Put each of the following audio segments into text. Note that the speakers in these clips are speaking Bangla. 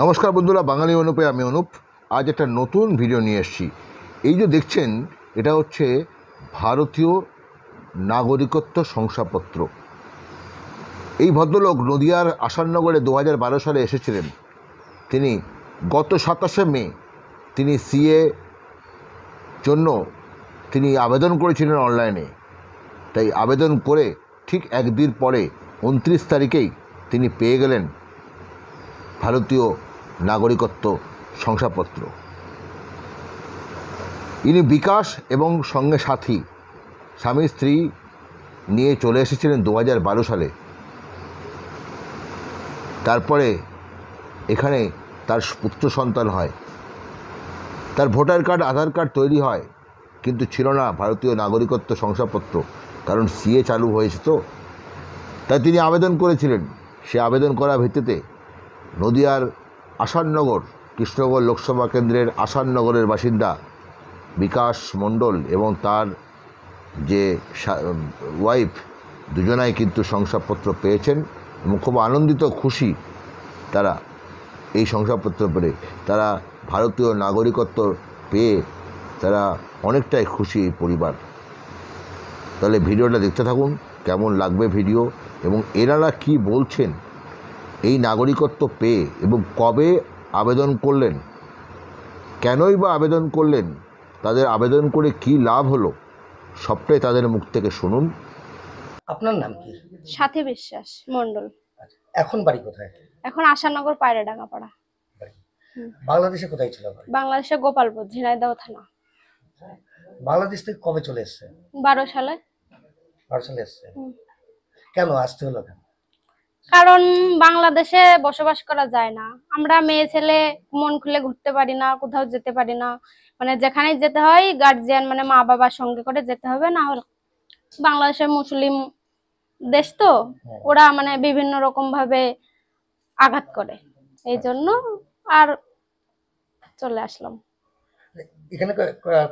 নমস্কার বন্ধুরা, বাঙালি অনুপে আমি অনুপ। আজ একটা নতুন ভিডিও নিয়ে এসেছি। এই যে দেখছেন, এটা হচ্ছে ভারতীয় নাগরিকত্ব শংসাপত্র। এই ভদ্রলোক নদিয়ার আসাননগরে 2012 সালে এসেছিলেন। তিনি গত 27শে মে তিনি সিএ জন্য তিনি আবেদন করেছিলেন অনলাইনে। তাই আবেদন করে ঠিক একদিন পরে 29 তারিখেই তিনি পেয়ে গেলেন ভারতীয় নাগরিকত্ব শংসাপত্র। ইনি বিকাশ এবং সঙ্গে সাথী স্বামী স্ত্রী নিয়ে চলে এসেছিলেন 2012 সালে। তারপরে এখানে তার পুত্র সন্তান হয়, তার ভোটার কার্ড আধার কার্ড তৈরি হয়, কিন্তু ছিল না ভারতীয় নাগরিকত্ব শংসাপত্র, কারণ সিএ চালু হয়েছে। তো তাই তিনি আবেদন করেছিলেন। সে আবেদন করার ভিত্তিতে নদিয়ার আসাননগর কৃষ্ণনগর লোকসভা কেন্দ্রের আসাননগরের বাসিন্দা বিকাশ মণ্ডল এবং তার যে ওয়াইফ দুজনাই কিন্তু শংসাপত্র পেয়েছেন এবং খুব আনন্দিত খুশি তারা। এই শংসাপত্র পেয়ে তারা ভারতীয় নাগরিকত্ব পেয়ে তারা অনেকটাই খুশি এই পরিবার। তাহলে ভিডিওটা দেখতে থাকুন, কেমন লাগবে ভিডিও এবং এনারা কি বলছেন এই নাগরিকত্ব পেয়ে এবং কবে আবেদন করলেন, কেনই বা আবেদন করলেন, তাদের আবেদন করে কি লাভ হলো, সবটাই তাদের মুখ থেকে শুনুন। আপনার নাম কি? সাথী বিশ্বাস মণ্ডল। এখন বাড়ি কোথায়? এখন আশানগর পায়রাডাঙ্গাপাড়া। বাংলাদেশে কোথায় ছিল? বাংলাদেশে গোপালপুর, ঝিনাইদহ থানা। বাংলাদেশ থেকে কবে চলে এসেছে? 12 সালে। 12 সালে এসেছে। কেন আসতে হলো? কেন? কারণ বাংলাদেশে বসবাস করা যায় না, আমরা মেয়ে ছেলে মন খুলে ঘুরতে পারি না, কোথাও যেতে পারি না। মানে যেখানে যেতে হয় গার্জিয়ান মানে মা বাবার সঙ্গে করে যেতে হবে, না হলে বাংলাদেশের মুসলিম দেশ তো ওরা মানে বিভিন্ন রকম ভাবে আঘাত করে, এই জন্য আর চলে আসলাম। এখানে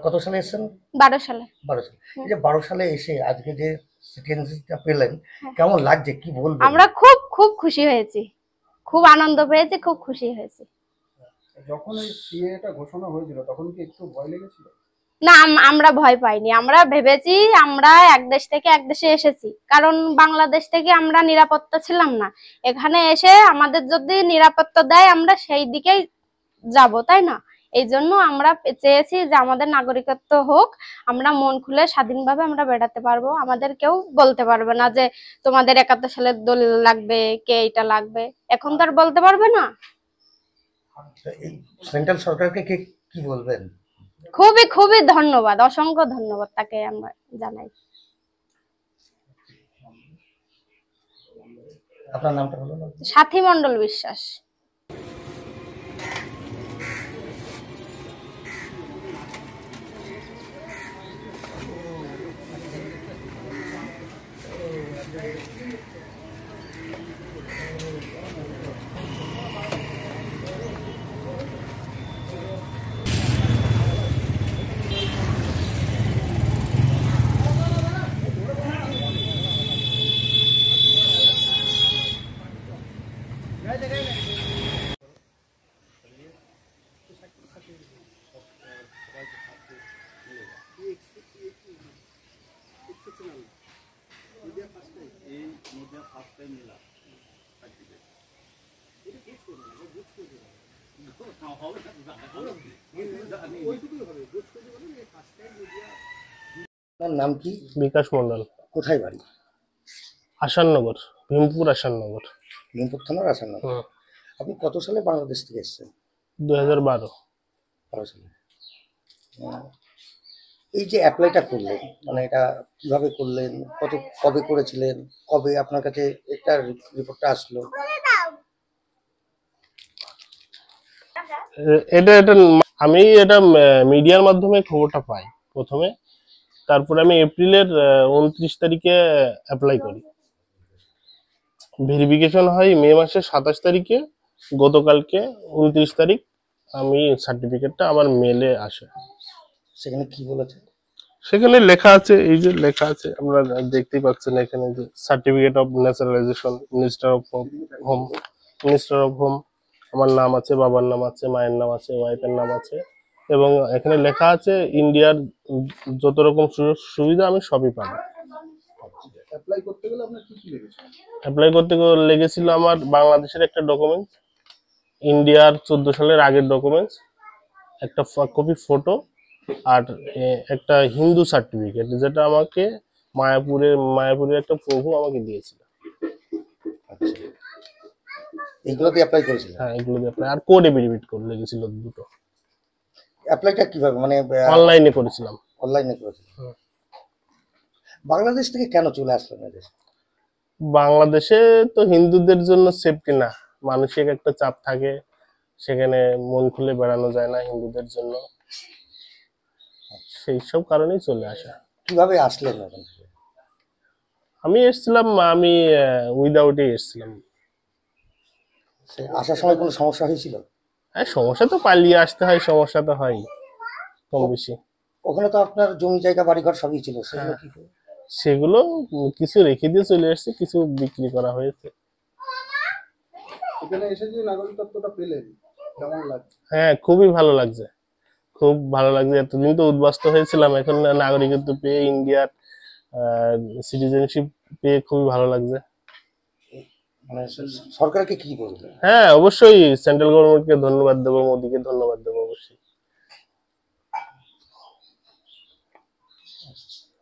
কত সালে এসেছেন? 12 সালে। 12 সালে। এই যে 12 সালে এসে আজকে যে সিটিজেনশিপটা পেলেন, কেমন লাগছে কি বলবেন? আমরা খুব খুব খুশি হয়েছি, খুব আনন্দ পেয়েছি, খুব খুশি হয়েছি। যখন এই সিএটা ঘোষণা হয়েছিল তখন কি একটু ভয় লেগেছিল? না, আমরা ভয় পাইনি। আমরা ভেবেছি আমরা এক দেশ থেকে এক দেশে এসেছি, কারণ বাংলাদেশ থেকে আমরা নিরাপত্তা ছিলাম না। এখানে এসে আমাদের যদি নিরাপত্তা দেয় আমরা সেই দিকেই যাব, তাই না? এই জন্য আমরা চেয়েছি যে আমাদের নাগরিকত্ব হোক, আমরা মন খুলে স্বাধীনভাবে আমরা বেড়াতে পারবো। আমাদের কেউ বলতে পারবে না যে তোমাদের 71 সালের দলিল লাগবে, কে এটা লাগবে, এখন তো আর বলতে পারবে না। এই সেন্ট্রাল সরকারকে কি বলবেন? খুবই খুবই ধন্যবাদ, অসংখ্য ধন্যবাদ তাকে আমরা জানাই। আপনার নামটা বলুন। সাথী মণ্ডল বিশ্বাস। আপনার নাম কি? বিকাশ মণ্ডল। কোথায় বাড়ি? আসাননগর, ভীমপুর আসাননগর। ভীমপুর থানার আসাননগর। আপনি কত সালে বাংলাদেশ থেকে এসেছেন? 2012 সালে। এই যে অ্যাপ্লাইটা করলেন, মানে এটা কিভাবে করলেন, কবে করেছিলেন, কবে আপনার কাছে একটা রিপোর্টটা আসলো? এটা আমি এটা মিডিয়ার মাধ্যমে খবরটা পাই প্রথমে। তারপরে আমি এপ্রিলের 29 তারিখে অ্যাপ্লাই করি। ভেরিফিকেশন হয় মে মাসের 27 তারিখে। গতকালকে 29 তারিখ আমি সার্টিফিকেটটা আমার মেলে আসে। সেখানে কি বলেছে? সেখানে লেখা আছে, এই যে লেখা আছে আপনারা দেখতেই পাচ্ছেন এখানে, যে certificate of naturalisation, minister of home, আমার নাম আছে, বাবার নাম আছে, মায়ের নাম আছে, ওয়াইফের নাম আছে, এবং এখানে লেখা আছে ইন্ডিয়ার যত রকম সুযোগ সুবিধা আমি সবই পাবো। অ্যাপ্লাই করতে গেলে আপনার কি কি লেগেছে? অ্যাপ্লাই করতে লেগেছিল আমার বাংলাদেশের একটা ডকুমেন্টস, ইন্ডিয়ার 14 সালের আগের ডকুমেন্টস, একটা কপি ফটো, আর একটা হিন্দু সার্টিফিকেট, যেটা আমাকে মায়াপুরের একটা প্রভু আমাকে দিয়েছিল। আচ্ছা, এইগুলো দিয়ে অ্যাপ্লাই করেছিলেন? হ্যাঁ, এগুলো দিয়ে apply, আর কোড এফিডেভিট করে লেগেছিল দুটো। অ্যাপ্লাইটা কিভাবে, মানে অনলাইনে করেছিলাম। অনলাইনে করেছিলেন? বাংলাদেশ থেকে কেন চলে আসলেন এদেশে? বাংলাদেশে তো হিন্দুদের জন্য সেফটি না, মানসিক একটা চাপ থাকে, সেখানে মন খুলে বেড়ানো যায় না হিন্দুদের জন্য, সেই সব কারণেই চলে আসা। কিভাবে আসলেন ওখান থেকে? আমি এসেছিলাম, আমি উইদাউটই এসেছিলাম। আসার সময় কোনো সমস্যা হয়েছিল? হ্যাঁ, সমস্যা তো পালিয়ে আসতে হয়, সমস্যা তো হয় কম বেশি। ওখানে তো আপনার জমি জায়গা বাড়িঘর সবই ছিল, সেগুলো কি করে? সেগুলো কিছু রেখে দিয়ে চলে আসছে, কিছু বিক্রি করা হয়েছে। এখানে এসে যে নাগরিকত্বটা পেলেন কেমন লাগছে? হ্যাঁ, খুবই ভালো লাগছে, খুব ভালো লাগছে। এতদিন তো উদ্বাস্ত হয়েছিলাম, এখন নাগরিকত্ব পেয়ে, ইন্ডিয়ার সিটিজেনশিপ পেয়ে খুবই ভালো লাগছে। মানে সরকারকে কি বলবেন? হ্যাঁ, অবশ্যই সেন্ট্রাল গভর্নমেন্টকে ধন্যবাদ দেবো, মোদিকে ধন্যবাদ দেবো।